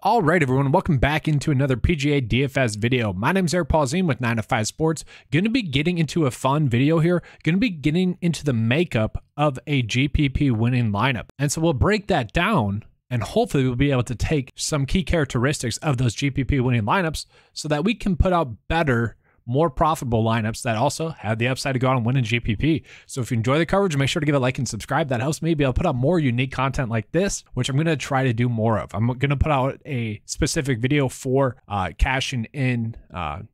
All right, everyone, welcome back into another PGA DFS video. My name is Polzin with 9 to 5 Sports. Going to be getting into a fun video here. Going to be getting into the makeup of a GPP winning lineup. And so we'll break that down and hopefully we'll be able to take some key characteristics of those GPP winning lineups so that we can put out better, more profitable lineups that also have the upside to go out and win in GPP. So if you enjoy the coverage, make sure to give a like and subscribe. That helps me be able to put out more unique content like this, which I'm going to try to do more of. I'm going to put out a specific video for cashing in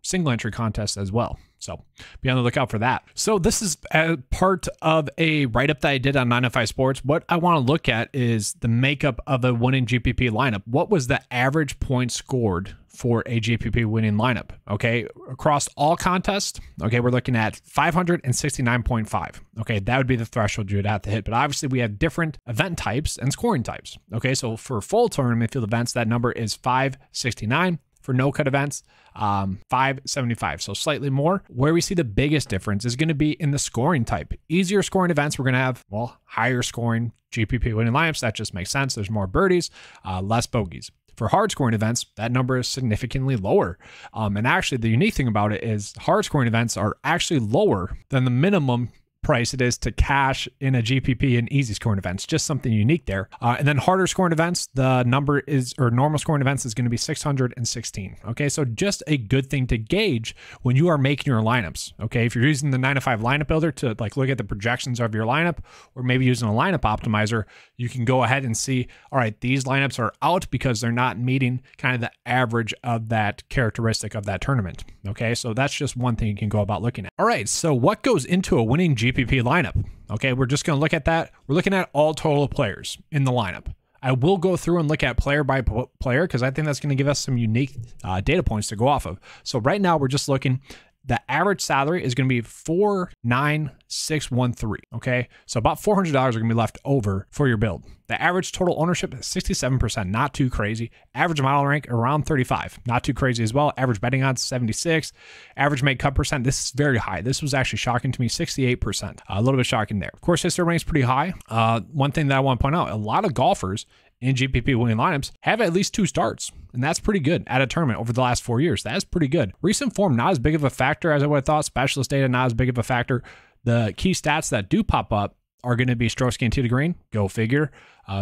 single entry contests as well. So be on the lookout for that. So this is a part of a write-up that I did on 9 to 5 Sports. What I want to look at is the makeup of a winning GPP lineup. What was the average points scored for a GPP winning lineup? Okay, across all contests, okay, we're looking at 569.5. Okay, that would be the threshold you would have to hit. But obviously we have different event types and scoring types. Okay, so for full tournament field events, that number is 569. For no-cut events, 575, so slightly more. Where we see the biggest difference is going to be in the scoring type. Easier scoring events, we're going to have, well, higher scoring GPP winning lineups. That just makes sense. There's more birdies, less bogeys. For hard scoring events, that number is significantly lower. And actually, the unique thing about it is hard scoring events are actually lower than the minimum price it is to cash in a GPP and easy scoring events. Just something unique there. And then harder scoring events, the number is, or normal scoring events is going to be 616. Okay, so just a good thing to gauge when you are making your lineups. Okay, if you're using the 9 to 5 lineup builder to like look at the projections of your lineup, or maybe using a lineup optimizer, you can go ahead and see, all right, these lineups are out because they're not meeting kind of the average of that characteristic of that tournament. Okay, so that's just one thing you can go about looking at. All right, so what goes into a winning GPP lineup? Okay, we're just going to look at that. We're looking at all total players in the lineup. I will go through and look at player by player because I think that's going to give us some unique data points to go off of. So right now we're just looking. The average salary is going to be $4,963. Okay, so about $400 are going to be left over for your build. The average total ownership is 67%, not too crazy. Average model rank around 35, not too crazy as well. Average betting odds 76. Average make cut percent, this is very high. This was actually shocking to me, 68%. A little bit shocking there. Of course, history ranks pretty high. One thing that I want to point out, a lot of golfers in GPP winning lineups have at least 2 starts, and that's pretty good at a tournament over the last 4 years. That's pretty good. Recent form, not as big of a factor as I would have thought. Specialist data, not as big of a factor. The key stats that do pop up are going to be stroke gained tee to green, go figure.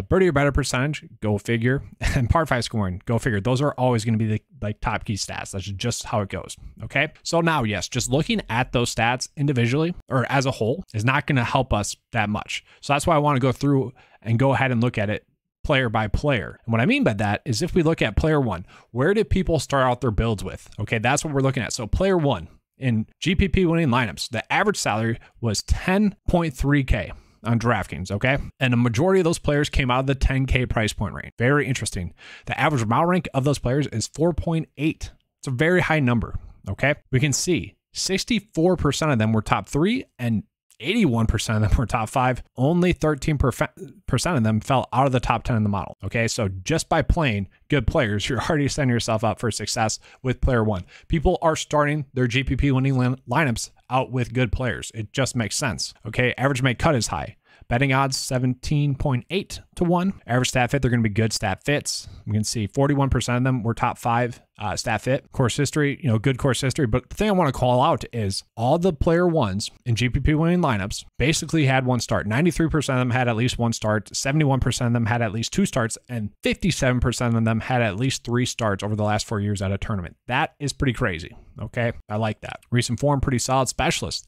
Birdie or better percentage, go figure. And par 5 scoring, go figure. Those are always going to be the top key stats. That's just how it goes. Okay. So now, yes, just looking at those stats individually or as a whole is not going to help us that much. So that's why I want to go through and go ahead and look at it player by player. And what I mean by that is if we look at player 1, where did people start out their builds with? Okay, that's what we're looking at. So player 1 in GPP winning lineups, the average salary was 10.3K on DraftKings, okay? And a majority of those players came out of the 10K price point range. Very interesting. The average model rank of those players is 4.8. It's a very high number, okay? We can see 64% of them were top 3 and 81% of them were top 5. Only 13% of them fell out of the top 10 in the model. Okay, so just by playing good players, you're already setting yourself up for success with player 1. People are starting their GPP winning lineups out with good players. It just makes sense. Okay, average make cut is high. Betting odds 17.8 to 1. Average stat fit, they're going to be good stat fits. We can see 41% of them were top 5 stat fit. Course history, good course history. But the thing I want to call out is all the player 1s in GPP winning lineups basically had 1 start. 93% of them had at least 1 start. 71% of them had at least 2 starts. And 57% of them had at least 3 starts over the last 4 years at a tournament. That is pretty crazy. Okay, I like that. Recent form, pretty solid. Specialist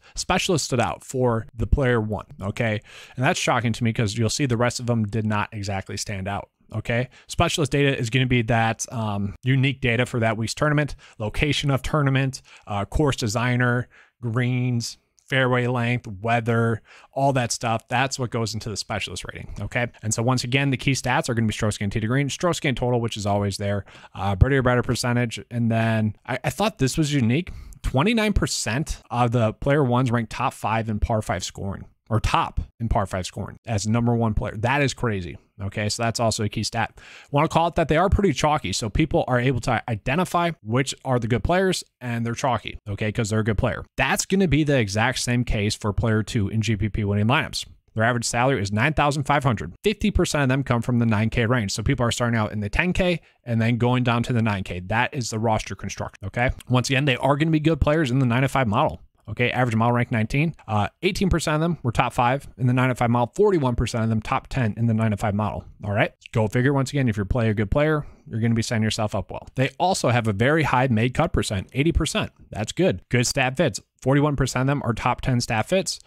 stood out for the player 1. Okay, and that's shocking to me because you'll see the rest of them did not exactly stand out. Okay, specialist data is going to be that unique data for that week's tournament, location of tournament, course designer, greens, fairway length, weather, all that stuff. That's what goes into the specialist rating. Okay. And so once again, the key stats are going to be stroke gained tee to green, stroke gained total, which is always there, birdie or better percentage. And then I thought this was unique. 29% of the player 1s ranked top 5 in par 5 scoring, or top in par 5 scoring as number 1 player. That is crazy. Okay, so that's also a key stat. I want to call it that they are pretty chalky. So people are able to identify which are the good players and they're chalky, okay, because they're a good player. That's going to be the exact same case for player 2 in GPP winning lineups. Their average salary is $9,500. 50% of them come from the 9K range. So people are starting out in the 10K and then going down to the 9K. That is the roster construction, okay? Once again, they are going to be good players in the 9-5 model. Okay, average model rank 19. 18% of them were top 5 in the 9-5 model. 41% of them top 10 in the 9-5 model. All right, go figure. Once again, if you're a good player, you're going to be setting yourself up well. They also have a very high made cut percent, 80%. That's good. Good stat fits. 41% of them are top 10 stat fits.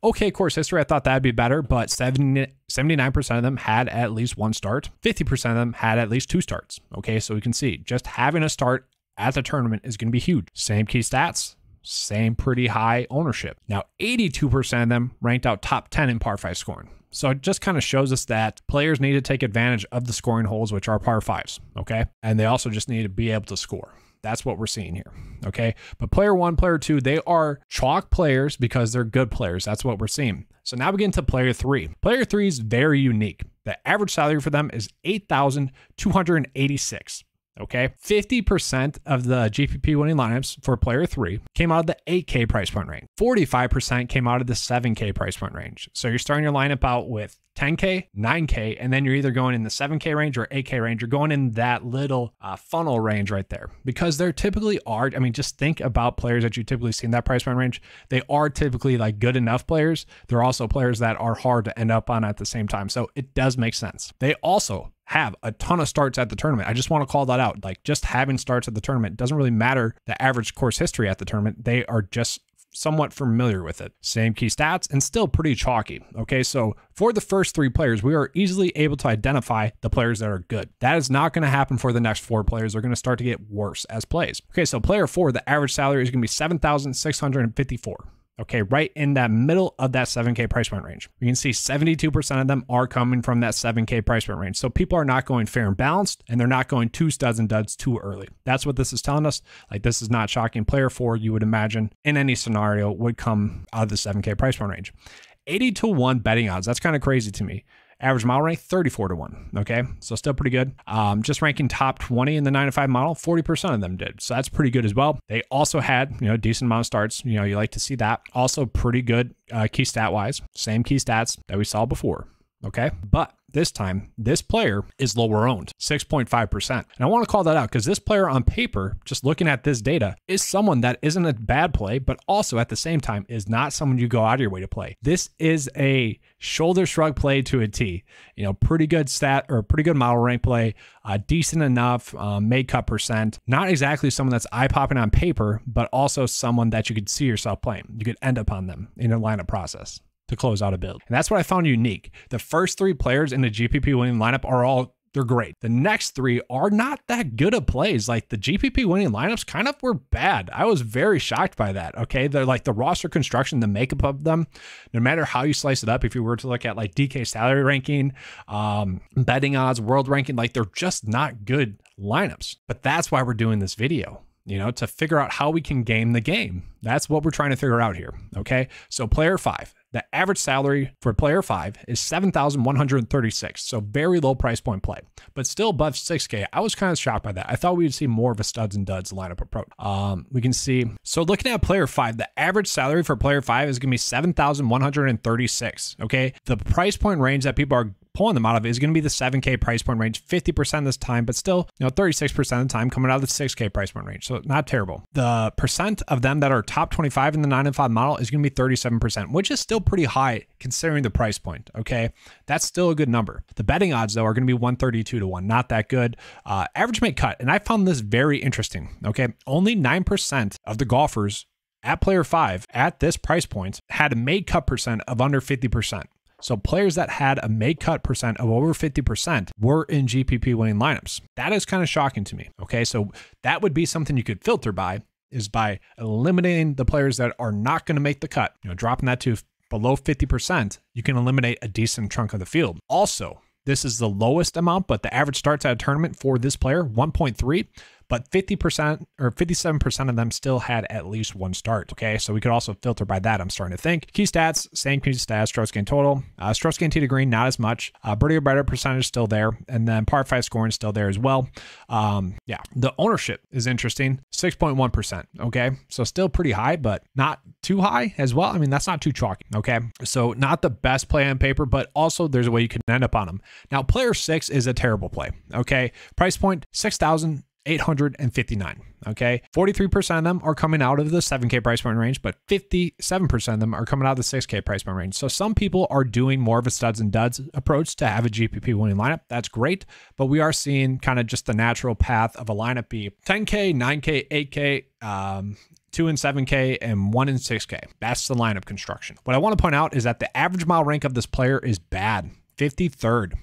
Okay, course history, I thought that'd be better, but 79% of them had at least 1 start. 50% of them had at least 2 starts. Okay, so we can see just having a start at the tournament is going to be huge. Same key stats. Same pretty high ownership. Now, 82% of them ranked out top 10 in par 5 scoring. So it just kind of shows us that players need to take advantage of the scoring holes, which are par 5s, okay? And they also just need to be able to score. That's what we're seeing here, okay? But player 1, player 2, they are chalk players because they're good players. That's what we're seeing. So now we get into player 3. Player 3 is very unique. The average salary for them is $8,286. Okay, 50% of the GPP winning lineups for player 3 came out of the 8K price point range. 45% came out of the 7K price point range. So you're starting your lineup out with 10K, 9K, and then you're either going in the 7K range or 8K range. You're going in that little funnel range right there because there typically are, I mean, just think about players that you typically see in that price point range. They are typically like good enough players. They're also players that are hard to end up on at the same time. So it does make sense. They also have a ton of starts at the tournament. I just want to call that out. Like just having starts at the tournament doesn't really matter the average course history at the tournament. They are just somewhat familiar with it. Same key stats and still pretty chalky. Okay, so for the first 3 players, we are easily able to identify the players that are good. That is not going to happen for the next 4 players. They're going to start to get worse as plays. Okay, so player 4, the average salary is going to be $7,654. Okay, right in that middle of that 7K price point range. You can see 72% of them are coming from that 7K price point range. So people are not going fair and balanced, and they're not going 2 studs and duds too early. That's what this is telling us. Like, this is not shocking. Player 4, you would imagine, in any scenario, would come out of the 7K price point range. 80-1 betting odds. That's kind of crazy to me. Average model rank, 34-1. Okay, so still pretty good. Just ranking top 20 in the 9-5 model, 40% of them did. So that's pretty good as well. They also had, decent amount of starts. You like to see that. Also pretty good key stat wise. Same key stats that we saw before. Okay, but this time, this player is lower owned, 6.5%. And I want to call that out because this player on paper, just looking at this data, is someone that isn't a bad play, but also at the same time is not someone you go out of your way to play. This is a shoulder shrug play to a T. Pretty good stat or pretty good model rank play, decent enough made cut percent. Not exactly someone that's eye popping on paper, but also someone that you could see yourself playing. You could end up on them in a lineup process to close out a build. And that's what I found unique. The first 3 players in the GPP winning lineup they're great. The next 3 are not that good of plays. Like the GPP winning lineups kind of were bad. I was very shocked by that. Okay. They're like the roster construction, the makeup of them, no matter how you slice it up, if you were to look at like DK salary ranking, betting odds, world ranking, like they're just not good lineups. But that's why we're doing this video. To figure out how we can game the game. That's what we're trying to figure out here. Okay. So player 5, the average salary for player 5 is $7,136. So very low price point play, but still above 6K. I was kind of shocked by that. I thought we would see more of a studs and duds lineup approach. We can see, so looking at player 5, the average salary for player 5 is going to be $7,136. Okay. The price point range that people are pulling them out of is going to be the 7K price point range, 50% this time, but still, 36% of the time coming out of the 6K price point range. So not terrible. The percent of them that are top 25 in the 9-5 model is going to be 37%, which is still pretty high considering the price point. Okay. That's still a good number. The betting odds though are going to be 132-1, not that good. Average make cut. And I found this very interesting. Okay. Only 9% of the golfers at player 5 at this price point had a made cut percent of under 50%. So players that had a made cut percent of over 50% were in GPP winning lineups. That is kind of shocking to me. Okay, so that would be something you could filter by, is by eliminating the players that are not going to make the cut. Dropping that to below 50%, you can eliminate a decent chunk of the field. Also, this is the lowest amount, but the average starts at a tournament for this player, 1.3. but 50% or 57% of them still had at least one start. Okay, so we could also filter by that, I'm starting to think. Key stats, same key stats, strokes gained total, strokes gained tee to green, not as much. Birdie or better percentage still there, and then par 5 scoring still there as well. Yeah, the ownership is interesting, 6.1%. Okay, so still pretty high, but not too high as well. I mean, that's not too chalky. Okay, so not the best play on paper, but also there's a way you can end up on them. Now, player 6 is a terrible play. Okay, price point $6,859. Okay, 43% of them are coming out of the 7K price point range, but 57% of them are coming out of the 6K price point range. So some people are doing more of a studs and duds approach to have a GPP winning lineup. That's great, but we are seeing kind of just the natural path of a lineup be 10K, 9K, 8K, 2 and 7K, and 1 and 6K. That's the lineup construction. What I want to point out is that the average mile rank of this player is bad, 53rd.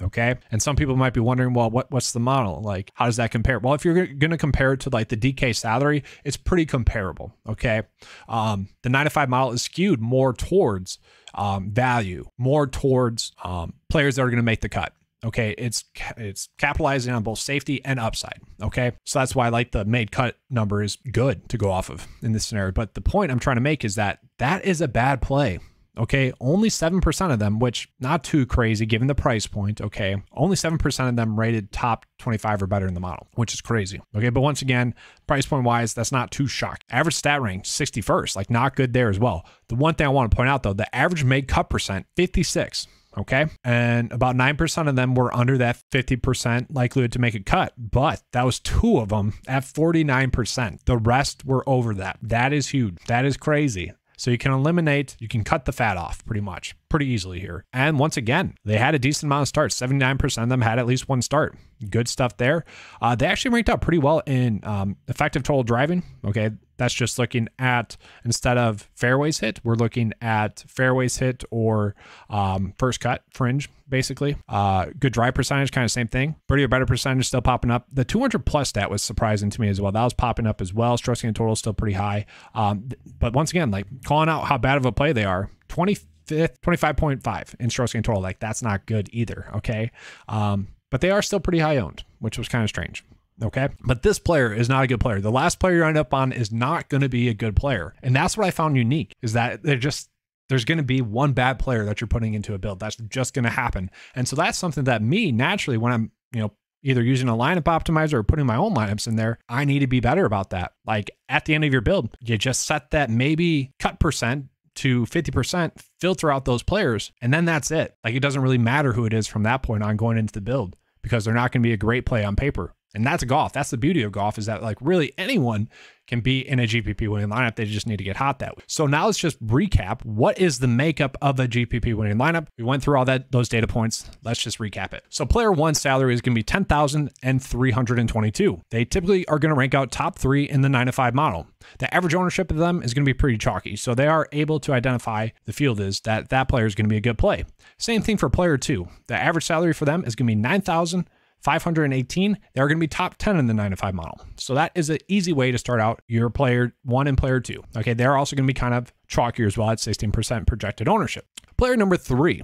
Okay. And some people might be wondering, well, what's the model? Like, how does that compare? Well, if you're going to compare it to like the DK salary, it's pretty comparable. Okay. The 9 to 5 model is skewed more towards value, more towards players that are going to make the cut. Okay, it's capitalizing on both safety and upside. Okay, so that's why like the made cut number is good to go off of in this scenario. But the point I'm trying to make is that is a bad play. Okay, only 7% of them, which not too crazy given the price point. Okay, only 7% of them rated top 25 or better in the model, which is crazy. Okay, but once again, price point wise, that's not too shocking. Average stat rank 61st, like not good there as well. The one thing I want to point out though, the average made cut percent 56. Okay, and about 9% of them were under that 50% likelihood to make a cut, but that was 2 of them at 49%. The rest were over that. That is huge. That is crazy. So you can cut the fat off pretty easily here. And once again, they had a decent amount of starts. 79% of them had at least one start. Good stuff there. They actually ranked out pretty well in effective total driving. Okay, that's just looking at, instead of fairways hit, we're looking at fairways hit or first cut fringe, basically. Good drive percentage, kind of same thing. Birdie or better percentage still popping up. The 200 plus stat was surprising to me as well. That was popping up as well. Strokes gained total still pretty high. But once again, like calling out how bad of a play they are, 25.5 in strokes gained total. Like that's not good either. Okay. But they are still pretty high owned, which was kind of strange. Okay. But this player is not a good player. The last player you end up on is not going to be a good player. And that's what I found unique, is that there's going to be one bad player that you're putting into a build. That's just going to happen. And so that's something that me naturally, when I'm, either using a lineup optimizer or putting my own lineups in there, I need to be better about that. Like at the end of your build, you just set that maybe cut percent to 50%, filter out those players, and then that's it. Like it doesn't really matter who it is from that point on going into the build, because they're not going to be a great play on paper. And that's golf. That's the beauty of golf, is that like really anyone can be in a GPP winning lineup. They just need to get hot that way. So now let's just recap. What is the makeup of a GPP winning lineup? We went through all those data points. Let's just recap it. So player 1's salary is going to be $10,322. They typically are going to rank out top 3 in the 9 to 5 model. The average ownership of them is going to be pretty chalky. So they are able to identify, the field is that player is going to be a good play. Same thing for player 2. The average salary for them is going to be $9,518. They're going to be top 10 in the 9 to 5 model. So that is an easy way to start out your player 1 and player 2. Okay, they're also going to be kind of chalkier as well at 16% projected ownership. Player number 3.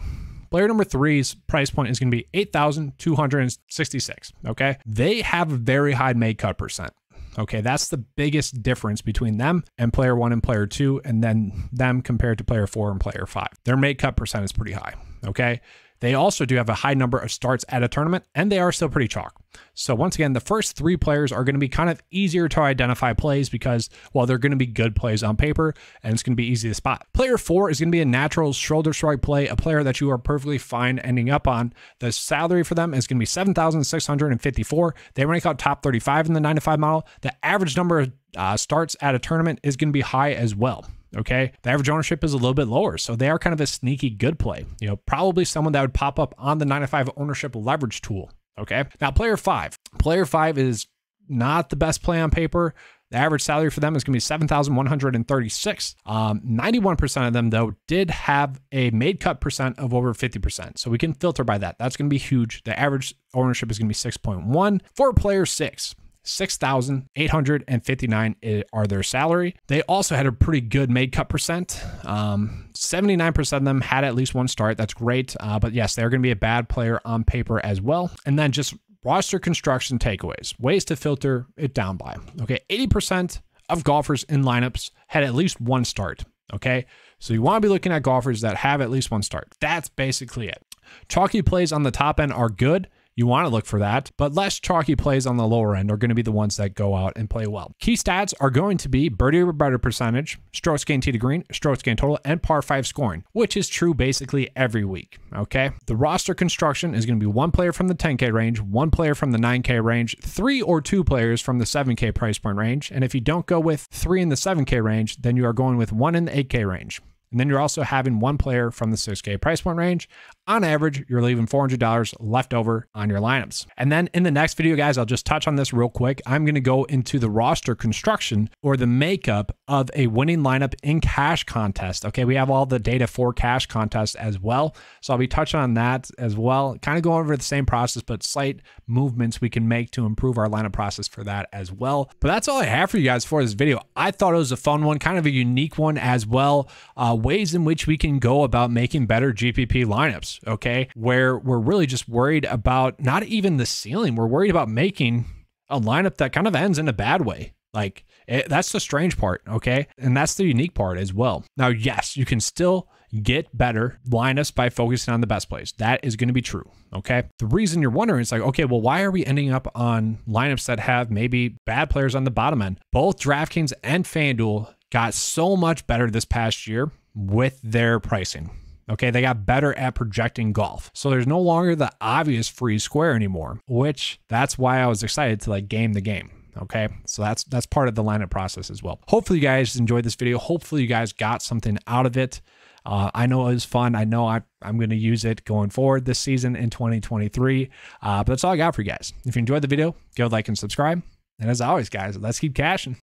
Player number 3's price point is going to be $8,266. Okay, they have a very high made cut percent. Okay, that's the biggest difference between them and player 1 and player 2, and then them compared to player 4 and player 5. Their made cut percent is pretty high. Okay. They also do have a high number of starts at a tournament, and they are still pretty chalk. So once again, the first 3 players are going to be kind of easier to identify plays because, well, they're going to be good plays on paper, and it's going to be easy to spot. Player 4 is going to be a natural shoulder strike play, a player that you are perfectly fine ending up on. The salary for them is going to be $7,654. They rank out top 35 in the 9 to 5 model. The average number of starts at a tournament is going to be high as well. Okay, the average ownership is a little bit lower, so they are kind of a sneaky good play. Probably someone that would pop up on the 9 to 5 ownership leverage tool. Okay, now player 5. Player 5 is not the best play on paper. The average salary for them is going to be $7,136. 91% of them, though, did have a made cut percent of over 50%. So we can filter by that. That's going to be huge. The average ownership is going to be 6.1. For player 6. $6,859 are their salary. They also had a pretty good made cut percent. 79% of them had at least one start. That's great. But yes, they're going to be a bad player on paper as well. And then just roster construction takeaways, ways to filter it down by. Okay, 80% of golfers in lineups had at least one start. Okay, so you want to be looking at golfers that have at least one start. That's basically it. Chalky plays on the top end are good. You want to look for that, but less chalky plays on the lower end are going to be the ones that go out and play well. Key stats are going to be birdie or better percentage, strokes gained tee to green, strokes gained total, and par 5 scoring, which is true basically every week. Okay. The roster construction is going to be one player from the 10K range, one player from the 9K range, 3 or 2 players from the 7K price point range. And if you don't go with 3 in the 7K range, then you are going with 1 in the 8K range. And then you're also having one player from the 6K price point range. On average, you're leaving $400 left over on your lineups. And then in the next video, guys, I'll just touch on this real quick. I'm going to go into the roster construction or the makeup of a winning lineup in cash contest. Okay, we have all the data for cash contest as well. So I'll be touching on that as well. Kind of going over the same process, but slight movements we can make to improve our lineup process for that as well. But that's all I have for you guys for this video. I thought it was a fun one, kind of a unique one as well. Ways in which we can go about making better GPP lineups. Okay, where we're really just worried about not even the ceiling. We're worried about making a lineup that kind of ends in a bad way. Like that's the strange part. Okay, and that's the unique part as well. Now, yes, you can still get better lineups by focusing on the best plays. That is going to be true. Okay. The reason you're wondering is like, okay, well, why are we ending up on lineups that have maybe bad players on the bottom end? Both DraftKings and FanDuel got so much better this past year with their pricing. Okay, they got better at projecting golf. So there's no longer the obvious free square anymore, which that's why I was excited to like game the game. Okay, so that's part of the lineup process as well. Hopefully you guys enjoyed this video. Hopefully you guys got something out of it. I know it was fun. I know I'm going to use it going forward this season in 2023. But that's all I got for you guys. If you enjoyed the video, give a like and subscribe. And as always, guys, let's keep cashing.